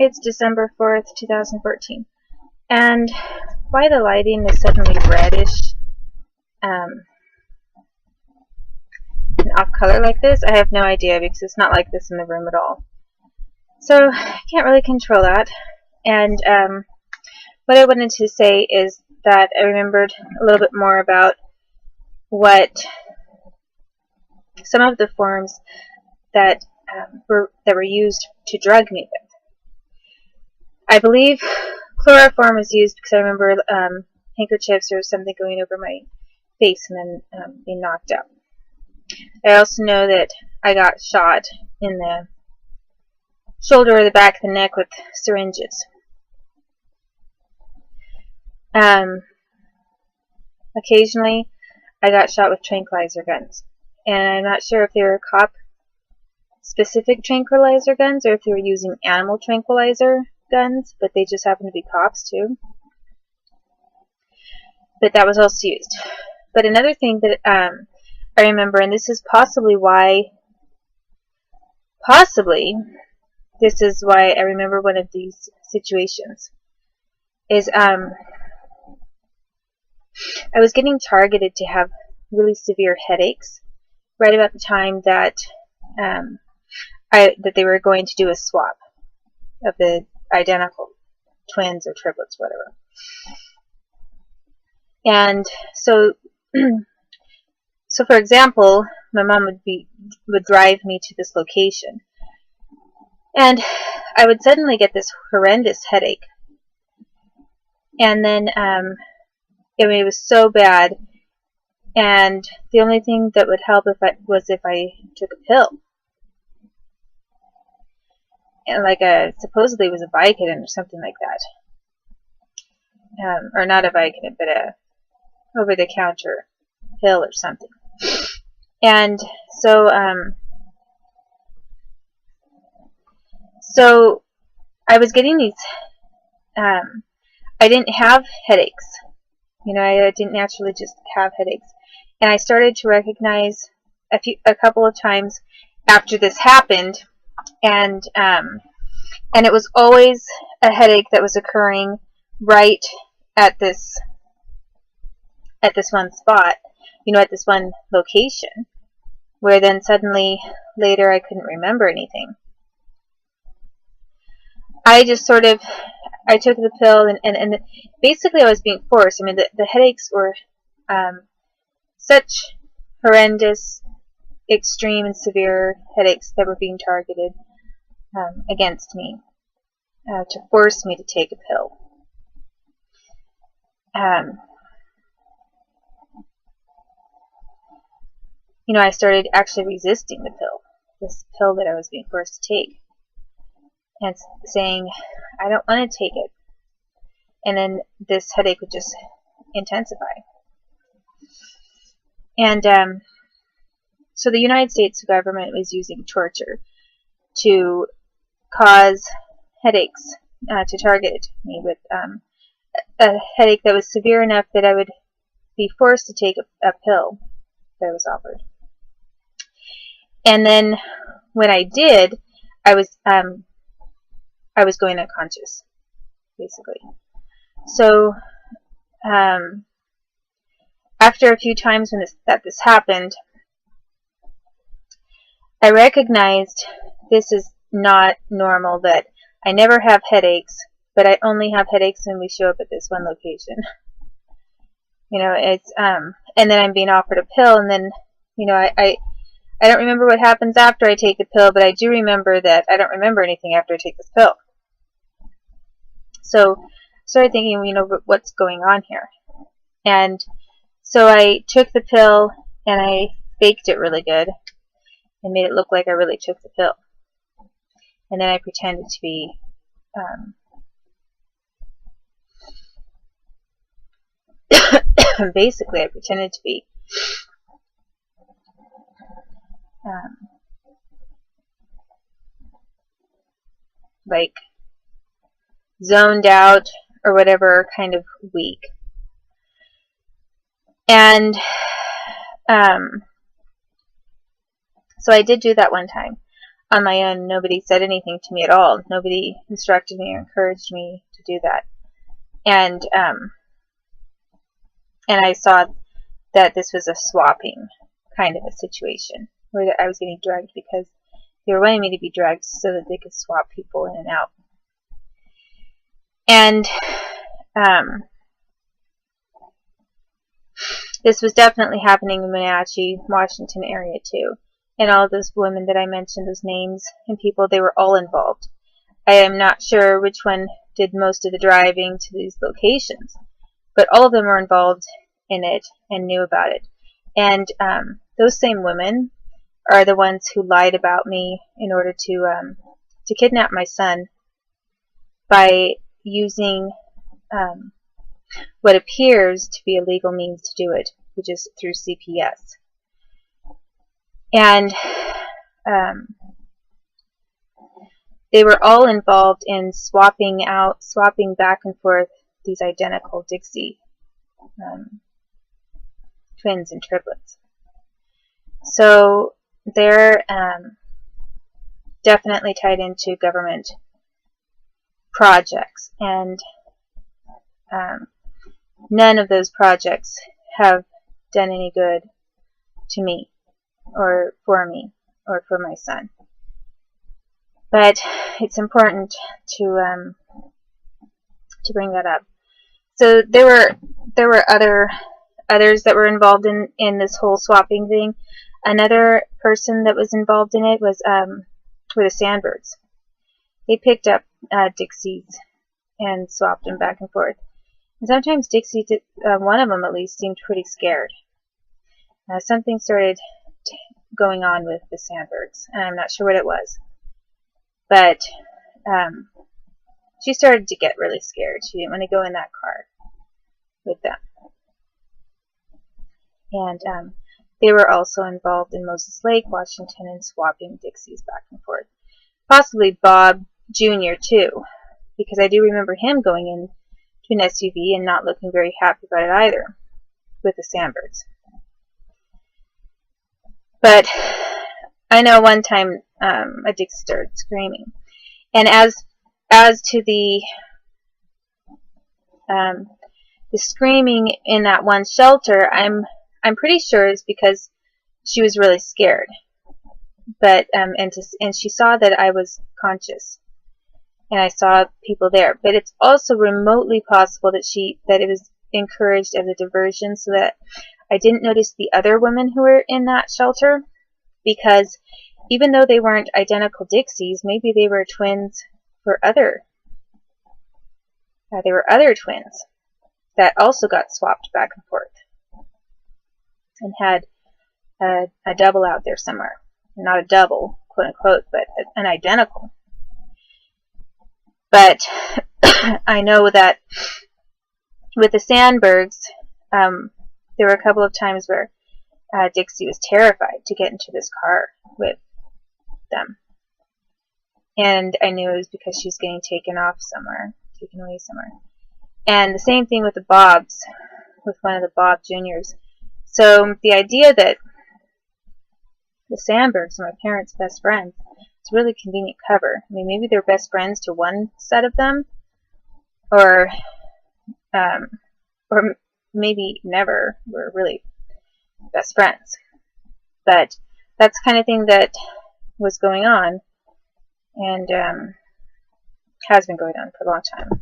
It's December 4th, 2014. And why the lighting is suddenly reddish and off color like this, I have no idea, because it's not like this in the room at all. So I can't really control that. And what I wanted to say is that I remembered a little bit more about what some of the forms that were used to drug me with. I believe chloroform was used because I remember handkerchiefs or something going over my face and then being knocked out. I also know that I got shot in the shoulder or the back of the neck with syringes. Occasionally, I got shot with tranquilizer guns. And I'm not sure if they were cop-specific tranquilizer guns or if they were using animal tranquilizer guns, but they just happened to be cops too. But that was also used. But another thing that I remember, and this is possibly why I remember one of these situations, is I was getting targeted to have really severe headaches right about the time that that they were going to do a swap of the identical twins or triplets, whatever. And so for example, my mom would drive me to this location, and I would suddenly get this horrendous headache. And then it was so bad, and the only thing that would help was if I took a pill. And supposedly it was a Vicodin or something like that. Or not a Vicodin, but a over-the-counter pill or something. And so I was getting these, I didn't have headaches. I didn't naturally just have headaches. And I started to recognize a couple of times after this happened, and it was always a headache that was occurring right at this one spot, at this one location, where then suddenly later I couldn't remember anything. I just I took the pill, and basically I was being forced. I mean, the headaches were such horrendous, extreme, and severe headaches that were being targeted against me to force me to take a pill. I started actually resisting this pill that I was being forced to take, and saying, I don't want to take it. And then this headache would just intensify. And so the United States government was using torture to cause headaches, to target me with a headache that was severe enough that I would be forced to take a pill that I was offered. And then when I did, I was going unconscious, basically. So after a few times when this happened, I recognized this is not normal, that I never have headaches, but I only have headaches when we show up at this one location. It's and then I'm being offered a pill, and then I don't remember what happens after I take the pill, but I do remember that I don't remember anything after I take this pill. So I started thinking, what's going on here? And so I took the pill, and I faked it really good and made it look like I really took the pill. And then I pretended to be basically I pretended to be zoned out or whatever, kind of weak. And so I did do that one time. on my own. Nobody said anything to me at all. Nobody instructed me or encouraged me to do that. And I saw that this was a swapping kind of a situation, where I was getting drugged because they were wanting me to be drugged so that they could swap people in and out. And this was definitely happening in Wenatchee, Washington area too. And all of those women that I mentioned, those names and people, they were all involved. I am not sure which one did most of the driving to these locations, but all of them were involved in it and knew about it. And those same women are the ones who lied about me in order to kidnap my son by using what appears to be a legal means to do it, which is through CPS. And they were all involved in swapping back and forth these identical Dicsie twins and triplets. So they're definitely tied into government projects, and none of those projects have done any good to me or for my son. But it's important to bring that up. So there were others that were involved in this whole swapping thing. Another person that was involved in it was were the Sandbergs. They picked up Dicksies and swapped them back and forth. And sometimes Dixie, one of them at least, seemed pretty scared. Something started going on with the Sandbergs, and I'm not sure what it was. But she started to get really scared. She didn't want to go in that car with them. And they were also involved in Moses Lake, Washington, and swapping Dicksies back and forth. Possibly Bob Jr. too, because I do remember him going in to an SUV and not looking very happy about it either with the Sandbergs. But I know one time a Dixie started screaming, and as to the screaming in that one shelter, I'm pretty sure it's because she was really scared. But and she saw that I was conscious, and I saw people there. But it's also remotely possible that it was encouraged as a diversion, so that I didn't notice the other women who were in that shelter, because even though they weren't identical Dixies, maybe they were twins for other. They were other twins that also got swapped back and forth, and had a double out there somewhere. Not a double, quote unquote, but an identical. But I know that with the Sandbergs, there were a couple of times where Dixie was terrified to get into this car with them. And I knew it was because she was getting taken away somewhere. And the same thing with the Bobs, with one of the Bob Juniors. So the idea that the Sandbergs are my parents' best friends, it's a really convenient cover. I mean, maybe they're best friends to one set of them, or maybe never were really best friends. But that's the kind of thing that was going on, and has been going on for a long time.